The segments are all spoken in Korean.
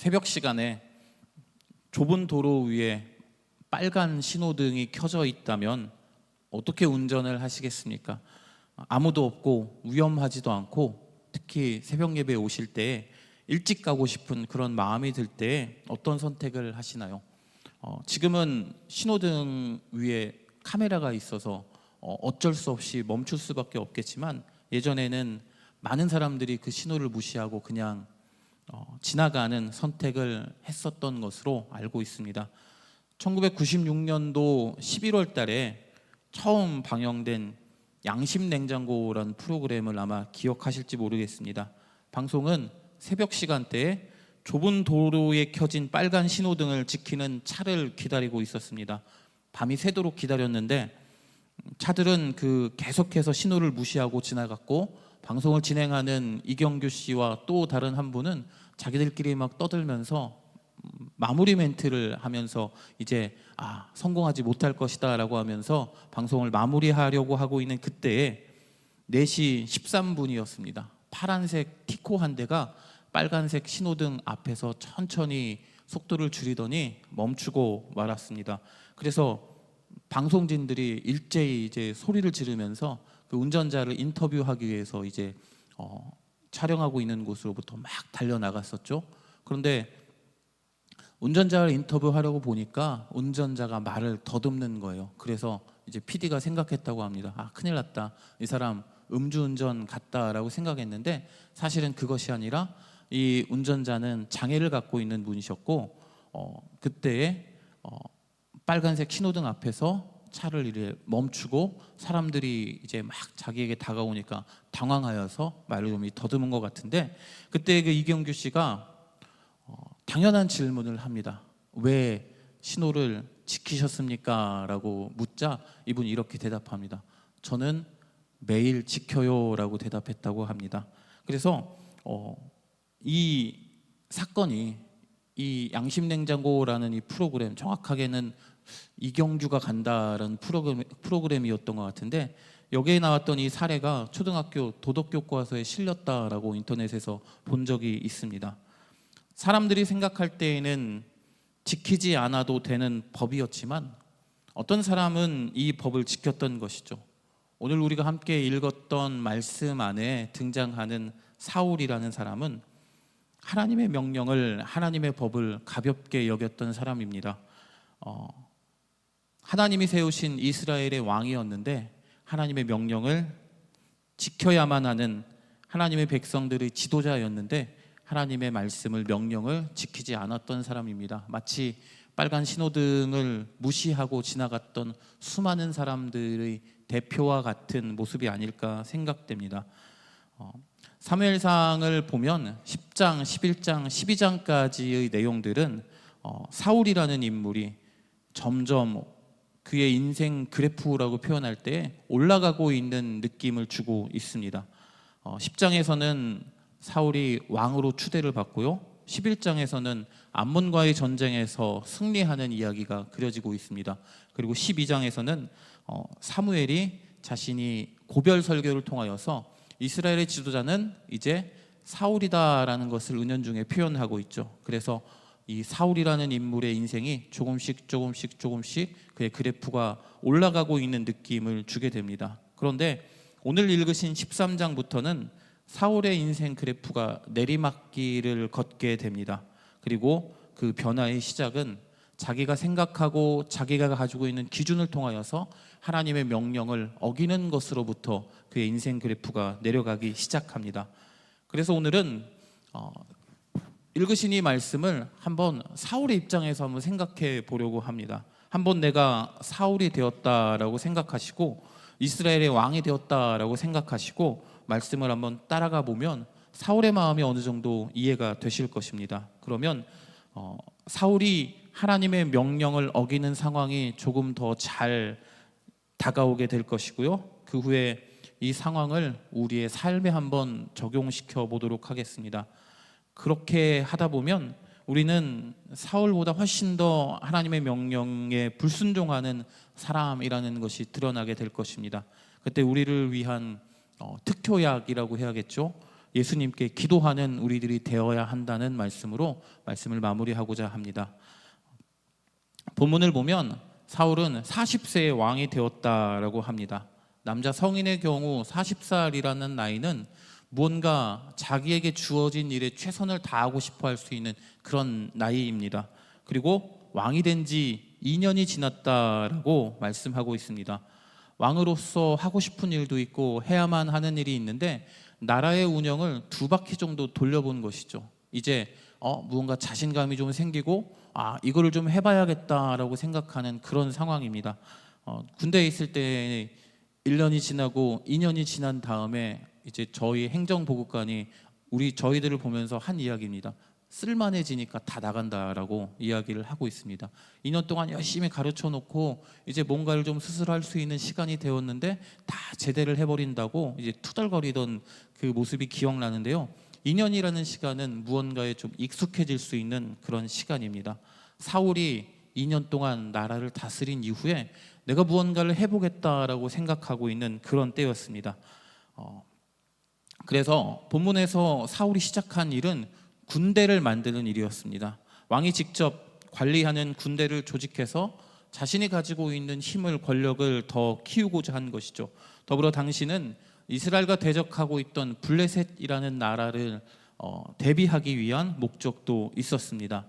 새벽 시간에 좁은 도로 위에 빨간 신호등이 켜져 있다면 어떻게 운전을 하시겠습니까? 아무도 없고 위험하지도 않고, 특히 새벽 예배에 오실 때 일찍 가고 싶은 그런 마음이 들 때 어떤 선택을 하시나요? 지금은 신호등 위에 카메라가 있어서 어쩔 수 없이 멈출 수밖에 없겠지만, 예전에는 많은 사람들이 그 신호를 무시하고 그냥 지나가는 선택을 했었던 것으로 알고 있습니다. 1996년도 11월 달에 처음 방영된 양심냉장고라는 프로그램을 아마 기억하실지 모르겠습니다. 방송은 새벽 시간대에 좁은 도로에 켜진 빨간 신호등을 지키는 차를 기다리고 있었습니다. 밤이 새도록 기다렸는데 차들은 계속해서 신호를 무시하고 지나갔고, 방송을 진행하는 이경규 씨와 또 다른 한 분은 자기들끼리 막 떠들면서 마무리 멘트를 하면서 이제 성공하지 못할 것이다 라고 하면서 방송을 마무리하려고 하고 있는 그때에 4시 13분이었습니다. 파란색 티코 한 대가 빨간색 신호등 앞에서 천천히 속도를 줄이더니 멈추고 말았습니다. 그래서 방송진들이 일제히 이제 소리를 지르면서 그 운전자를 인터뷰하기 위해서 이제 촬영하고 있는 곳으로부터 막 달려 나갔었죠. 그런데 운전자를 인터뷰하려고 보니까 운전자가 말을 더듬는 거예요. 그래서 이제 PD가 생각했다고 합니다. 큰일 났다, 이 사람 음주운전 같다라고 생각했는데, 사실은 그것이 아니라 이 운전자는 장애를 갖고 있는 분이셨고, 그때에 빨간색 신호등 앞에서 차를 이렇게 멈추고 사람들이 이제 막 자기에게 다가오니까 당황하여서 말을 좀 더듬은 것 같은데, 그때 그 이경규 씨가 당연한 질문을 합니다. 왜 신호를 지키셨습니까? 라고 묻자 이분이 이렇게 대답합니다. 저는 매일 지켜요 라고 대답했다고 합니다. 그래서 이 사건이, 이 양심냉장고라는 이 프로그램, 정확하게는 이경규가 간다라는 프로그램이었던 것 같은데, 여기에 나왔던 이 사례가 초등학교 도덕교과서에 실렸다라고 인터넷에서 본 적이 있습니다. 사람들이 생각할 때에는 지키지 않아도 되는 법이었지만 어떤 사람은 이 법을 지켰던 것이죠. 오늘 우리가 함께 읽었던 말씀 안에 등장하는 사울이라는 사람은 하나님의 명령을, 하나님의 법을 가볍게 여겼던 사람입니다. 하나님이 세우신 이스라엘의 왕이었는데 하나님의 명령을 지켜야만 하는 하나님의 백성들의 지도자였는데 하나님의 말씀을, 명령을 지키지 않았던 사람입니다. 마치 빨간 신호등을 무시하고 지나갔던 수많은 사람들의 대표와 같은 모습이 아닐까 생각됩니다. 사무엘상을 보면 10장, 11장, 12장까지의 내용들은 사울이라는 인물이 점점 그의 인생 그래프라고 표현할 때 올라가고 있는 느낌을 주고 있습니다. 10장에서는 사울이 왕으로 추대를 받고요, 11장에서는 암몬과의 전쟁에서 승리하는 이야기가 그려지고 있습니다. 그리고 12장에서는 사무엘이 자신이 고별 설교를 통하여서 이스라엘의 지도자는 이제 사울이다라는 것을 은연중에 표현하고 있죠. 그래서 이 사울이라는 인물의 인생이 조금씩 그의 그래프가 올라가고 있는 느낌을 주게 됩니다. 그런데 오늘 읽으신 13장부터는 사울의 인생 그래프가 내리막길을 걷게 됩니다. 그리고 그 변화의 시작은 자기가 생각하고 자기가 가지고 있는 기준을 통하여서 하나님의 명령을 어기는 것으로부터 그의 인생 그래프가 내려가기 시작합니다. 그래서 오늘은 읽으신 이 말씀을 한번 사울의 입장에서 한번 생각해 보려고 합니다. 한번 내가 사울이 되었다라고 생각하시고 이스라엘의 왕이 되었다라고 생각하시고 말씀을 한번 따라가 보면 사울의 마음이 어느 정도 이해가 되실 것입니다. 그러면 사울이 하나님의 명령을 어기는 상황이 조금 더 잘 다가오게 될 것이고요, 그 후에 이 상황을 우리의 삶에 한번 적용시켜 보도록 하겠습니다. 그렇게 하다 보면 우리는 사울보다 훨씬 더 하나님의 명령에 불순종하는 사람이라는 것이 드러나게 될 것입니다. 그때 우리를 위한 특효약이라고 해야겠죠. 예수님께 기도하는 우리들이 되어야 한다는 말씀으로 말씀을 마무리하고자 합니다. 본문을 보면 사울은 40세에 왕이 되었다라고 합니다. 남자 성인의 경우 40살이라는 나이는 무언가 자기에게 주어진 일에 최선을 다하고 싶어 할 수 있는 그런 나이입니다. 그리고 왕이 된 지 2년이 지났다라고 말씀하고 있습니다. 왕으로서 하고 싶은 일도 있고 해야만 하는 일이 있는데 나라의 운영을 2바퀴 정도 돌려본 것이죠. 이제 무언가 자신감이 좀 생기고 이거를 좀 해봐야겠다라고 생각하는 그런 상황입니다. 군대에 있을 때 1년이 지나고 2년이 지난 다음에 이제 저희 행정보급관이 저희들을 보면서 한 이야기입니다. 쓸만해지니까 다 나간다라고 이야기를 하고 있습니다. 2년 동안 열심히 가르쳐 놓고 이제 뭔가를 좀 스스로 할 수 있는 시간이 되었는데 다 제대를 해버린다고 이제 투덜거리던 그 모습이 기억나는데요. 2년이라는 시간은 무언가에 좀 익숙해질 수 있는 그런 시간입니다. 사울이 2년 동안 나라를 다스린 이후에 내가 무언가를 해보겠다라고 생각하고 있는 그런 때였습니다. 그래서 본문에서 사울이 시작한 일은 군대를 만드는 일이었습니다. 왕이 직접 관리하는 군대를 조직해서 자신이 가지고 있는 힘을, 권력을 더 키우고자 한 것이죠. 더불어 당시는 이스라엘과 대적하고 있던 블레셋이라는 나라를 대비하기 위한 목적도 있었습니다.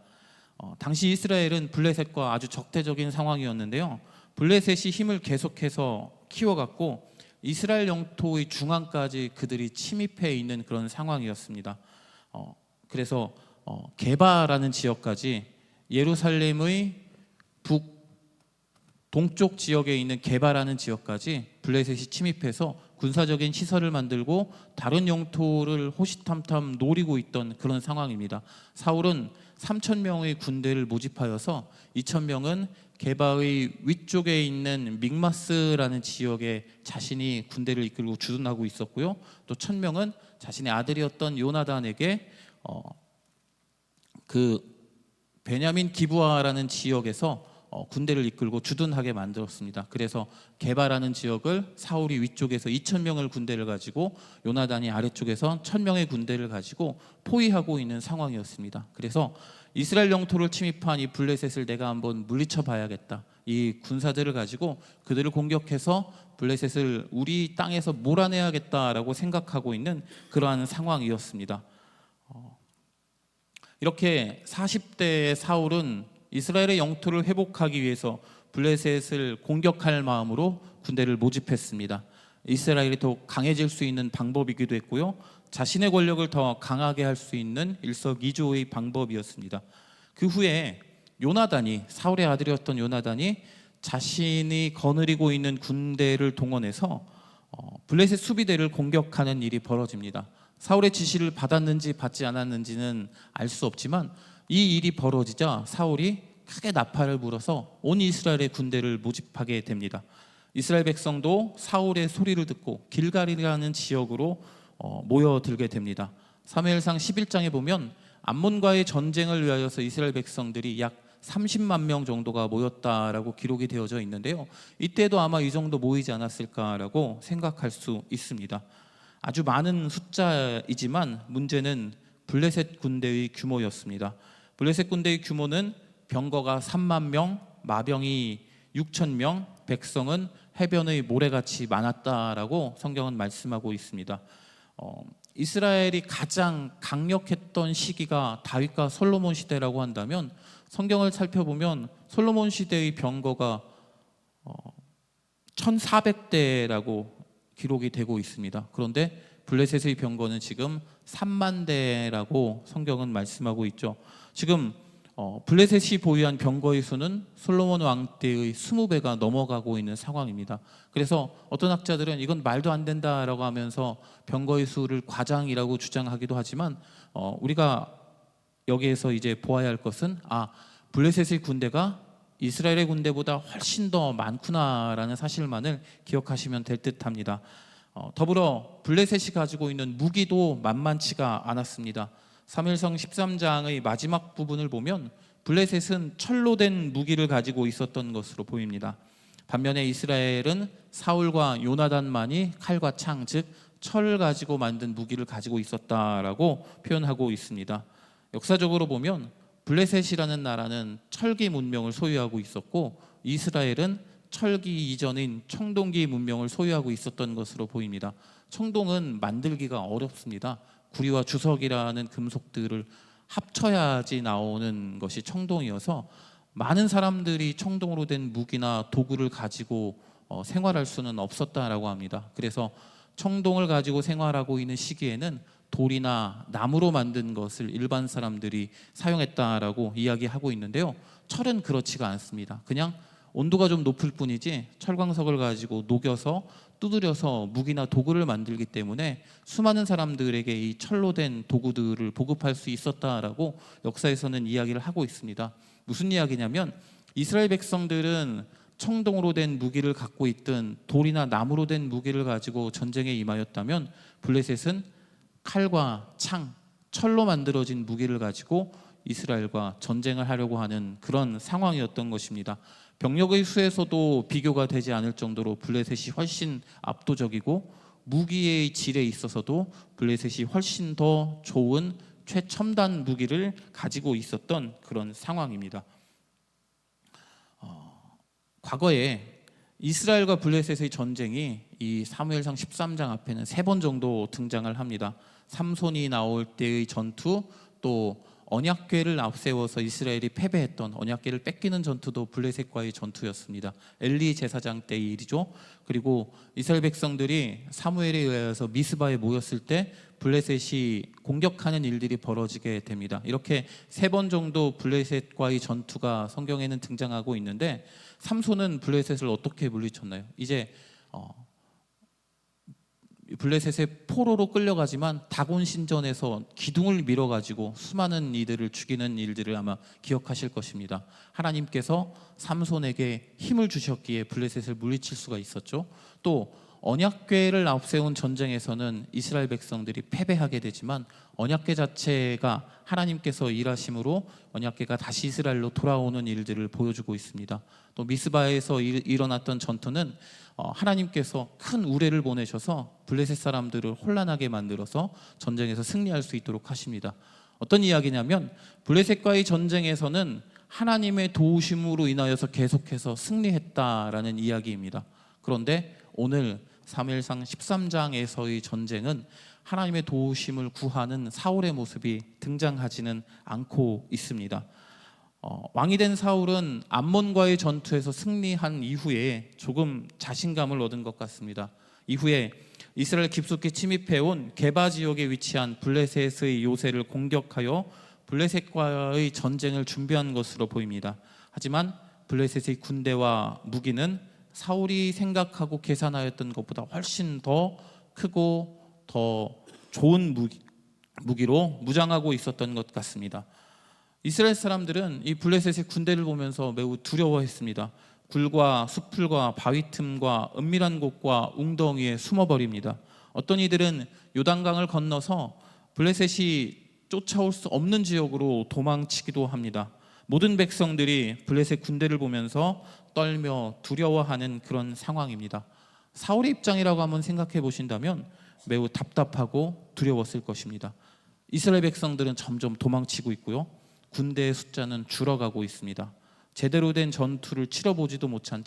당시 이스라엘은 블레셋과 아주 적대적인 상황이었는데요. 블레셋이 힘을 계속해서 키워갔고 이스라엘 영토의 중앙까지 그들이 침입해 있는 그런 상황이었습니다. 그래서 게바라는 지역까지 예루살렘의 동쪽 지역에 있는 게바라는 지역까지 블레셋이 침입해서 군사적인 시설을 만들고 다른 영토를 호시탐탐 노리고 있던 그런 상황입니다. 사울은 3,000명의 군대를 모집하여서 2,000명은 게바의 위쪽에 있는 믹마스라는 지역에 자신이 군대를 이끌고 주둔하고 있었고요. 또 1,000명은 자신의 아들이었던 요나단에게 그 베냐민 기브아라는 지역에서 군대를 이끌고 주둔하게 만들었습니다. 그래서 게바라는 지역을 사울이 위쪽에서 2,000명을 군대를 가지고 요나단이 아래쪽에서 1,000명의 군대를 가지고 포위하고 있는 상황이었습니다. 그래서 이스라엘 영토를 침입한 이 블레셋을 내가 한번 물리쳐 봐야겠다. 이 군사들을 가지고 그들을 공격해서 블레셋을 우리 땅에서 몰아내야겠다라고 생각하고 있는 그러한 상황이었습니다. 이렇게 40대의 사울은 이스라엘의 영토를 회복하기 위해서 블레셋을 공격할 마음으로 군대를 모집했습니다. 이스라엘이 더 강해질 수 있는 방법이기도 했고요. 자신의 권력을 더 강하게 할 수 있는 일석이조의 방법이었습니다. 그 후에 요나단이, 사울의 아들이었던 요나단이 자신이 거느리고 있는 군대를 동원해서 블레셋 수비대를 공격하는 일이 벌어집니다. 사울의 지시를 받았는지 받지 않았는지는 알 수 없지만 이 일이 벌어지자 사울이 크게 나팔을 불어서 온 이스라엘의 군대를 모집하게 됩니다. 이스라엘 백성도 사울의 소리를 듣고 길갈이라는 지역으로 모여들게 됩니다. 사무엘상 11장에 보면 암몬과의 전쟁을 위하여서 이스라엘 백성들이 약 30만 명 정도가 모였다라고 기록이 되어져 있는데요. 이때도 아마 이 정도 모이지 않았을까라고 생각할 수 있습니다. 아주 많은 숫자이지만 문제는 블레셋 군대의 규모였습니다. 블레셋 군대의 규모는 병거가 3만 명, 마병이 6,000명, 백성은 해변의 모래같이 많았다라고 성경은 말씀하고 있습니다. 이스라엘이 가장 강력했던 시기가 다윗과 솔로몬 시대라고 한다면 성경을 살펴보면 솔로몬 시대의 병거가 1,400대라고 기록이 되고 있습니다. 그런데 블레셋의 병거는 지금 3만 대라고 성경은 말씀하고 있죠. 지금 블레셋이 보유한 병거의 수는 솔로몬 왕 때의 20배가 넘어가고 있는 상황입니다. 그래서 어떤 학자들은 이건 말도 안 된다라고 하면서 병거의 수를 과장이라고 주장하기도 하지만 우리가 여기에서 이제 보아야 할 것은 블레셋의 군대가 이스라엘의 군대보다 훨씬 더 많구나라는 사실만을 기억하시면 될 듯합니다. 더불어 블레셋이 가지고 있는 무기도 만만치가 않았습니다. 사무엘상 13장의 마지막 부분을 보면 블레셋은 철로 된 무기를 가지고 있었던 것으로 보입니다. 반면에 이스라엘은 사울과 요나단만이 칼과 창, 즉 철 가지고 만든 무기를 가지고 있었다라고 표현하고 있습니다. 역사적으로 보면 블레셋이라는 나라는 철기 문명을 소유하고 있었고 이스라엘은 철기 이전인 청동기 문명을 소유하고 있었던 것으로 보입니다. 청동은 만들기가 어렵습니다. 구리와 주석이라는 금속들을 합쳐야지 나오는 것이 청동이어서 많은 사람들이 청동으로 된 무기나 도구를 가지고 생활할 수는 없었다라고 합니다. 그래서 청동을 가지고 생활하고 있는 시기에는 돌이나 나무로 만든 것을 일반 사람들이 사용했다라고 이야기하고 있는데요. 철은 그렇지가 않습니다. 그냥 온도가 좀 높을 뿐이지 철광석을 가지고 녹여서 두드려서 무기나 도구를 만들기 때문에 수많은 사람들에게 이 철로 된 도구들을 보급할 수 있었다라고 역사에서는 이야기를 하고 있습니다. 무슨 이야기냐면 이스라엘 백성들은 청동으로 된 무기를 갖고 있든 돌이나 나무로 된 무기를 가지고 전쟁에 임하였다면 블레셋은 칼과 창, 철로 만들어진 무기를 가지고 이스라엘과 전쟁을 하려고 하는 그런 상황이었던 것입니다. 병력의 수에서도 비교가 되지 않을 정도로 블레셋이 훨씬 압도적이고 무기의 질에 있어서도 블레셋이 훨씬 더 좋은 최첨단 무기를 가지고 있었던 그런 상황입니다. 과거에 이스라엘과 블레셋의 전쟁이 이 사무엘상 13장 앞에는 3번 정도 등장을 합니다. 삼손이 나올 때의 전투, 또 언약궤를 앞세워서 이스라엘이 패배했던 언약궤를 뺏기는 전투도 블레셋과의 전투였습니다. 엘리 제사장 때의 일이죠. 그리고 이스라엘 백성들이 사무엘에 의하여서 미스바에 모였을 때 블레셋이 공격하는 일들이 벌어지게 됩니다. 이렇게 3번 정도 블레셋과의 전투가 성경에는 등장하고 있는데 삼손은 블레셋을 어떻게 물리쳤나요? 이제 블레셋의 포로로 끌려가지만 다곤 신전에서 기둥을 밀어가지고 수많은 이들을 죽이는 일들을 아마 기억하실 것입니다. 하나님께서 삼손에게 힘을 주셨기에 블레셋을 물리칠 수가 있었죠. 또 언약궤를 앞세운 전쟁에서는 이스라엘 백성들이 패배하게 되지만 언약궤 자체가 하나님께서 일하심으로 언약궤가 다시 이스라엘로 돌아오는 일들을 보여주고 있습니다. 또 미스바에서 일어났던 전투는 하나님께서 큰 우레를 보내셔서 블레셋 사람들을 혼란하게 만들어서 전쟁에서 승리할 수 있도록 하십니다. 어떤 이야기냐면 블레셋과의 전쟁에서는 하나님의 도우심으로 인하여서 계속해서 승리했다라는 이야기입니다. 그런데 오늘 사무엘상 13장에서의 전쟁은 하나님의 도우심을 구하는 사울의 모습이 등장하지는 않고 있습니다. 왕이 된 사울은 암몬과의 전투에서 승리한 이후에 조금 자신감을 얻은 것 같습니다. 이후에 이스라엘 깊숙이 침입해온 게바 지역에 위치한 블레셋의 요새를 공격하여 블레셋과의 전쟁을 준비한 것으로 보입니다. 하지만 블레셋의 군대와 무기는 사울이 생각하고 계산하였던 것보다 훨씬 더 크고 더 좋은 무기로 무장하고 있었던 것 같습니다. 이스라엘 사람들은 이 블레셋의 군대를 보면서 매우 두려워했습니다. 굴과 수풀과 바위 틈과 은밀한 곳과 웅덩이에 숨어버립니다. 어떤 이들은 요단강을 건너서 블레셋이 쫓아올 수 없는 지역으로 도망치기도 합니다. 모든 백성들이 블레셋 군대를 보면서 떨며 두려워하는 그런 상황입니다. 사울의 입장이라고 한번 생각해 보신다면 매우 답답하고 두려웠을 것입니다. 이스라엘 백성들은 점점 도망치고 있고요. 군대의 숫자는 줄어가고 있습니다. 제대로 된 전투를 치러보지도 못한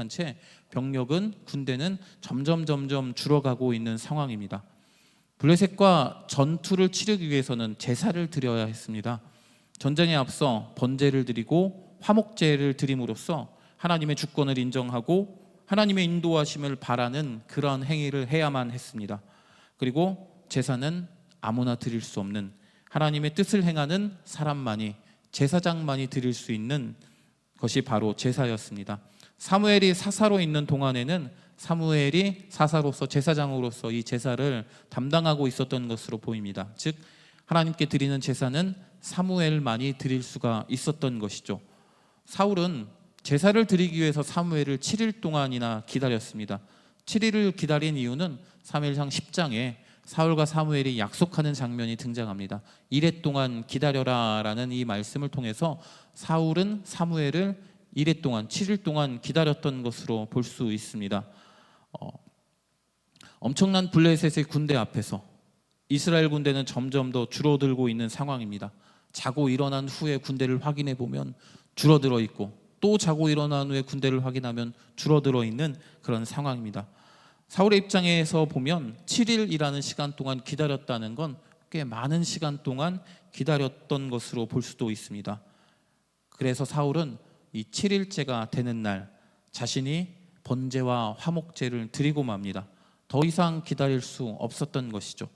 채 병력은 군대는 점점 줄어가고 있는 상황입니다. 블레셋과 전투를 치르기 위해서는 제사를 드려야 했습니다. 전쟁에 앞서 번제를 드리고 화목제를 드림으로써 하나님의 주권을 인정하고 하나님의 인도하심을 바라는 그런 행위를 해야만 했습니다. 그리고 제사는 아무나 드릴 수 없는 하나님의 뜻을 행하는 사람만이, 제사장만이 드릴 수 있는 것이 바로 제사였습니다. 사무엘이 사사로 있는 동안에는 사무엘이 사사로서, 제사장으로서 이 제사를 담당하고 있었던 것으로 보입니다. 즉 하나님께 드리는 제사는 사무엘만이 드릴 수가 있었던 것이죠. 사울은 제사를 드리기 위해서 사무엘을 7일 동안이나 기다렸습니다. 7일을 기다린 이유는 사무엘상 10장에 사울과 사무엘이 약속하는 장면이 등장합니다. 이레 동안 기다려라 라는 이 말씀을 통해서 사울은 사무엘을 이레 동안, 7일 동안 기다렸던 것으로 볼 수 있습니다. 엄청난 블레셋의 군대 앞에서 이스라엘 군대는 점점 더 줄어들고 있는 상황입니다. 자고 일어난 후에 군대를 확인해 보면 줄어들어 있고, 또 자고 일어난 후에 군대를 확인하면 줄어들어 있는 그런 상황입니다. 사울의 입장에서 보면 7일이라는 시간 동안 기다렸다는 건 꽤 많은 시간 동안 기다렸던 것으로 볼 수도 있습니다. 그래서 사울은 이 7일째가 되는 날 자신이 번제와 화목제를 드리고 맙니다. 더 이상 기다릴 수 없었던 것이죠.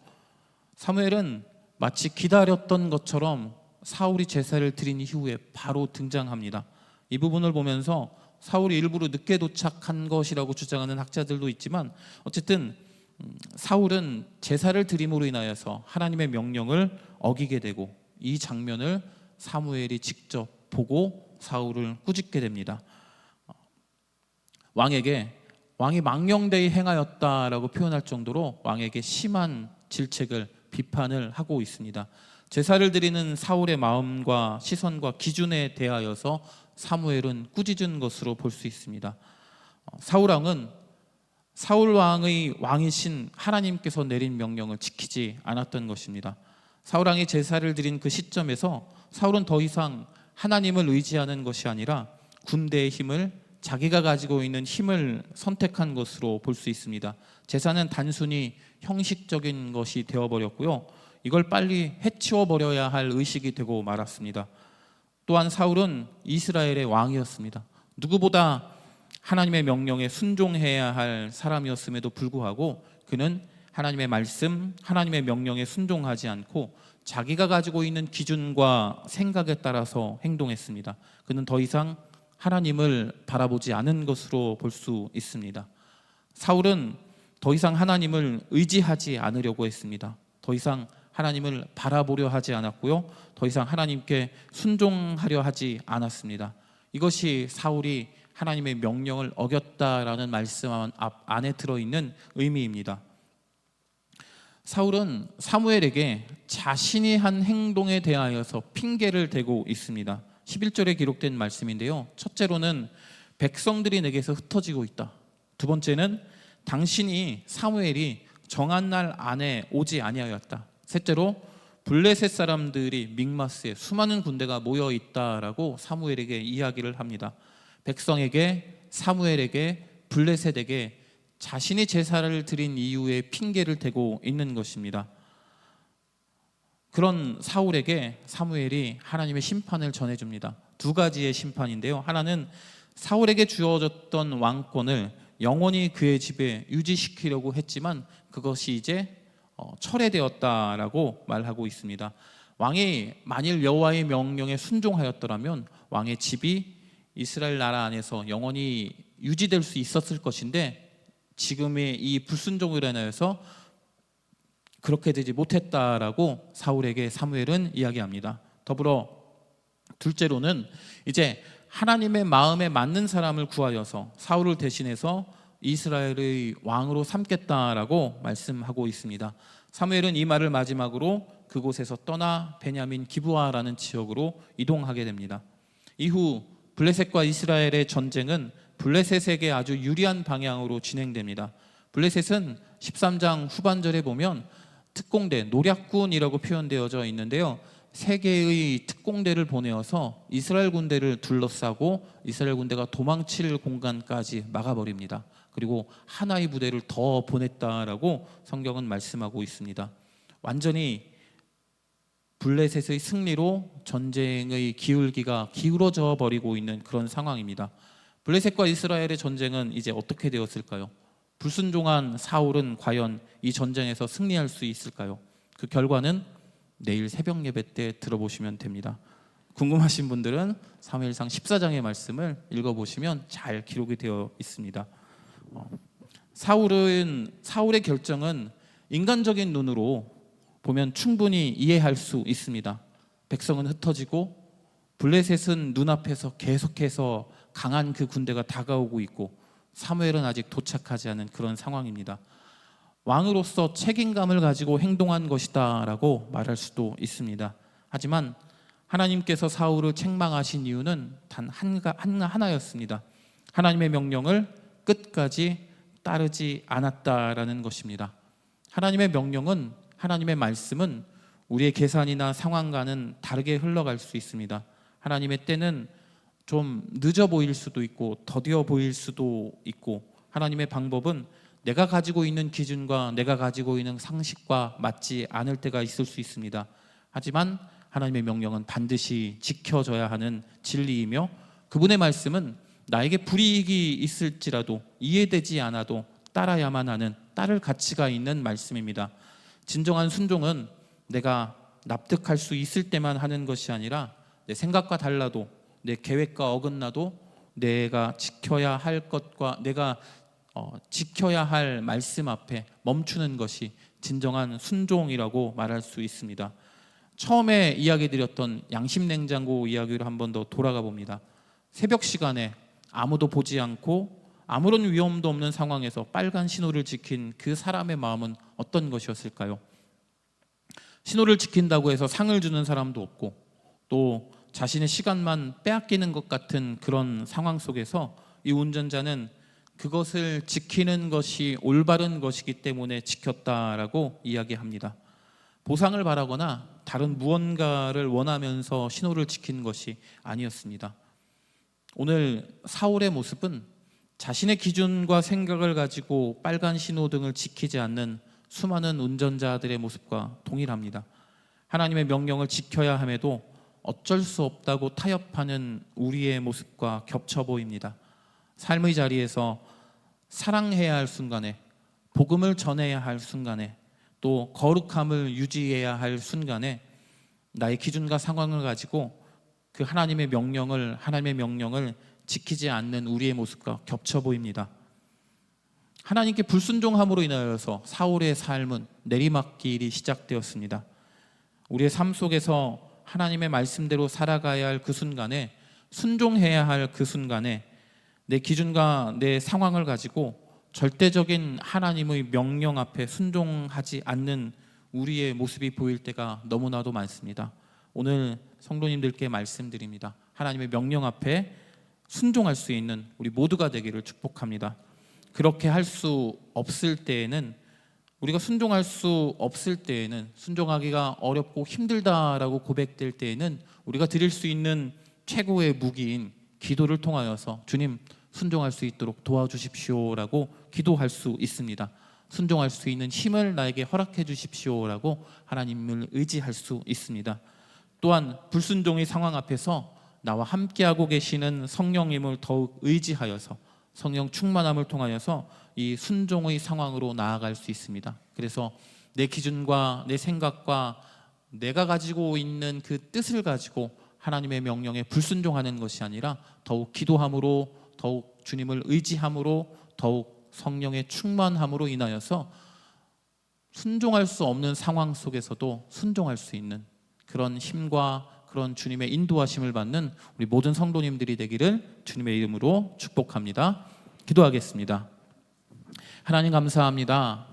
사무엘은 마치 기다렸던 것처럼 사울이 제사를 드린 이후에 바로 등장합니다. 이 부분을 보면서 사울이 일부러 늦게 도착한 것이라고 주장하는 학자들도 있지만, 어쨌든 사울은 제사를 드림으로 인하여서 하나님의 명령을 어기게 되고, 이 장면을 사무엘이 직접 보고 사울을 꾸짖게 됩니다. 왕이 망령되이 행하였다라고 표현할 정도로 왕에게 심한 질책을, 비판을 하고 있습니다. 제사를 드리는 사울의 마음과 시선과 기준에 대하여서 사무엘은 꾸짖은 것으로 볼 수 있습니다. 사울 왕의 왕이신 하나님께서 내린 명령을 지키지 않았던 것입니다. 사울 왕이 제사를 드린 그 시점에서 사울은 더 이상 하나님을 의지하는 것이 아니라 군대의 힘을, 자기가 가지고 있는 힘을 선택한 것으로 볼 수 있습니다. 제사는 단순히 형식적인 것이 되어버렸고요, 이걸 빨리 해치워 버려야 할 의식이 되고 말았습니다. 또한 사울은 이스라엘의 왕이었습니다. 누구보다 하나님의 명령에 순종해야 할 사람이었음에도 불구하고 그는 하나님의 말씀, 하나님의 명령에 순종하지 않고 자기가 가지고 있는 기준과 생각에 따라서 행동했습니다. 그는 더 이상 하나님을 바라보지 않은 것으로 볼 수 있습니다. 사울은 더 이상 하나님을 의지하지 않으려고 했습니다. 더 이상 하나님을 바라보려 하지 않았고요, 더 이상 하나님께 순종하려 하지 않았습니다. 이것이 사울이 하나님의 명령을 어겼다라는 말씀 안에 들어있는 의미입니다. 사울은 사무엘에게 자신이 한 행동에 대하여서 핑계를 대고 있습니다. 11절에 기록된 말씀인데요, 첫째로는 백성들이 내게서 흩어지고 있다. 두 번째는 당신이, 사무엘이 정한 날 안에 오지 아니하였다. 셋째로 블레셋 사람들이 믹마스에 수많은 군대가 모여 있다라고 사무엘에게 이야기를 합니다. 백성에게, 사무엘에게, 블레셋에게 자신이 제사를 드린 이유에 핑계를 대고 있는 것입니다. 그런 사울에게 사무엘이 하나님의 심판을 전해줍니다. 두 가지의 심판인데요, 하나는 사울에게 주어졌던 왕권을 영원히 그의 집에 유지시키려고 했지만 그것이 이제 철회되었다라고 말하고 있습니다. 왕이 만일 여호와의 명령에 순종하였더라면 왕의 집이 이스라엘 나라 안에서 영원히 유지될 수 있었을 것인데, 지금의 이 불순종으로 인하여서 그렇게 되지 못했다라고 사울에게 사무엘은 이야기합니다. 더불어 둘째로는 이제 하나님의 마음에 맞는 사람을 구하여서 사울을 대신해서 이스라엘의 왕으로 삼겠다라고 말씀하고 있습니다. 사무엘은 이 말을 마지막으로 그곳에서 떠나 베냐민 기브아라는 지역으로 이동하게 됩니다. 이후 블레셋과 이스라엘의 전쟁은 블레셋에게 아주 유리한 방향으로 진행됩니다. 블레셋은 13장 후반절에 보면 특공대, 노략군이라고 표현되어져 있는데요, 세 개의 특공대를 보내어서 이스라엘 군대를 둘러싸고 이스라엘 군대가 도망칠 공간까지 막아버립니다. 그리고 하나의 부대를 더 보냈다라고 성경은 말씀하고 있습니다. 완전히 블레셋의 승리로 전쟁의 기울기가 기울어져 버리고 있는 그런 상황입니다. 블레셋과 이스라엘의 전쟁은 이제 어떻게 되었을까요? 불순종한 사울은 과연 이 전쟁에서 승리할 수 있을까요? 그 결과는 내일 새벽 예배 때 들어보시면 됩니다. 궁금하신 분들은 사무엘상 14장의 말씀을 읽어보시면 잘 기록이 되어 있습니다. 사울의 결정은 인간적인 눈으로 보면 충분히 이해할 수 있습니다. 백성은 흩어지고 블레셋은 눈앞에서 계속해서 강한 그 군대가 다가오고 있고 사무엘은 아직 도착하지 않은 그런 상황입니다. 왕으로서 책임감을 가지고 행동한 것이다 라고 말할 수도 있습니다. 하지만 하나님께서 사울을 책망하신 이유는 단 하나였습니다. 하나님의 명령을 끝까지 따르지 않았다라는 것입니다. 하나님의 명령은, 하나님의 말씀은 우리의 계산이나 상황과는 다르게 흘러갈 수 있습니다. 하나님의 때는 좀 늦어 보일 수도 있고 더디어 보일 수도 있고, 하나님의 방법은 내가 가지고 있는 기준과 내가 가지고 있는 상식과 맞지 않을 때가 있을 수 있습니다. 하지만 하나님의 명령은 반드시 지켜져야 하는 진리이며, 그분의 말씀은 나에게 불이익이 있을지라도 이해되지 않아도 따라야만 하는, 따를 가치가 있는 말씀입니다. 진정한 순종은 내가 납득할 수 있을 때만 하는 것이 아니라 내 생각과 달라도, 내 계획과 어긋나도 내가 지켜야 할 것과 내가 지켜야 할 말씀 앞에 멈추는 것이 진정한 순종이라고 말할 수 있습니다. 처음에 이야기 드렸던 양심냉장고 이야기를 한 번 더 돌아가 봅니다. 새벽 시간에 아무도 보지 않고 아무런 위험도 없는 상황에서 빨간 신호를 지킨 그 사람의 마음은 어떤 것이었을까요? 신호를 지킨다고 해서 상을 주는 사람도 없고, 또 자신의 시간만 빼앗기는 것 같은 그런 상황 속에서 이 운전자는 그것을 지키는 것이 올바른 것이기 때문에 지켰다라고 이야기합니다. 보상을 바라거나 다른 무언가를 원하면서 신호를 지킨 것이 아니었습니다. 오늘 사울의 모습은 자신의 기준과 생각을 가지고 빨간 신호등을 지키지 않는 수많은 운전자들의 모습과 동일합니다. 하나님의 명령을 지켜야 함에도 어쩔 수 없다고 타협하는 우리의 모습과 겹쳐 보입니다. 삶의 자리에서 사랑해야 할 순간에, 복음을 전해야 할 순간에, 또 거룩함을 유지해야 할 순간에 나의 기준과 상황을 가지고 그 하나님의 명령을 지키지 않는 우리의 모습과 겹쳐 보입니다. 하나님께 불순종함으로 인하여서 사울의 삶은 내리막길이 시작되었습니다. 우리의 삶 속에서 하나님의 말씀대로 살아가야 할 그 순간에, 순종해야 할 그 순간에 내 기준과 내 상황을 가지고 절대적인 하나님의 명령 앞에 순종하지 않는 우리의 모습이 보일 때가 너무나도 많습니다. 오늘 성도님들께 말씀드립니다. 하나님의 명령 앞에 순종할 수 있는 우리 모두가 되기를 축복합니다. 그렇게 할 수 없을 때에는, 우리가 순종할 수 없을 때에는, 순종하기가 어렵고 힘들다라고 고백될 때에는 우리가 드릴 수 있는 최고의 무기인 기도를 통하여서 주님, 순종할 수 있도록 도와주십시오라고 기도할 수 있습니다. 순종할 수 있는 힘을 나에게 허락해 주십시오라고 하나님을 의지할 수 있습니다. 또한 불순종의 상황 앞에서 나와 함께하고 계시는 성령님을 더욱 의지하여서 성령 충만함을 통하여서 이 순종의 상황으로 나아갈 수 있습니다. 그래서 내 기준과 내 생각과 내가 가지고 있는 그 뜻을 가지고 하나님의 명령에 불순종하는 것이 아니라 더욱 기도함으로, 더욱 주님을 의지함으로, 더욱 성령의 충만함으로 인하여서 순종할 수 없는 상황 속에서도 순종할 수 있는 그런 힘과 그런 주님의 인도하심을 받는 우리 모든 성도님들이 되기를 주님의 이름으로 축복합니다. 기도하겠습니다. 하나님 감사합니다.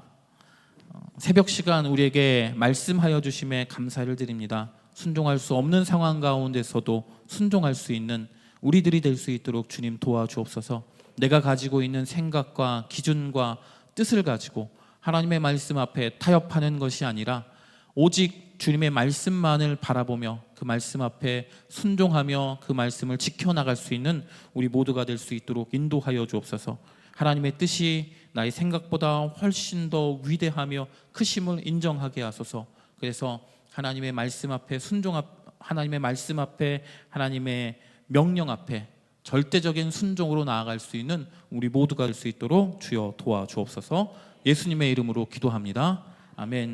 새벽 시간 우리에게 말씀하여 주심에 감사를 드립니다. 순종할 수 없는 상황 가운데서도 순종할 수 있는 우리들이 될 수 있도록 주님 도와주옵소서. 내가 가지고 있는 생각과 기준과 뜻을 가지고 하나님의 말씀 앞에 타협하는 것이 아니라 오직 주님의 말씀만을 바라보며 그 말씀 앞에 순종하며 그 말씀을 지켜나갈 수 있는 우리 모두가 될 수 있도록 인도하여 주옵소서. 하나님의 뜻이 나의 생각보다 훨씬 더 위대하며 크심을 인정하게 하소서. 그래서 하나님의 말씀 앞에 하나님의 말씀 앞에, 하나님의 명령 앞에 절대적인 순종으로 나아갈 수 있는 우리 모두가 될 수 있도록 주여 도와주옵소서. 예수님의 이름으로 기도합니다. 아멘.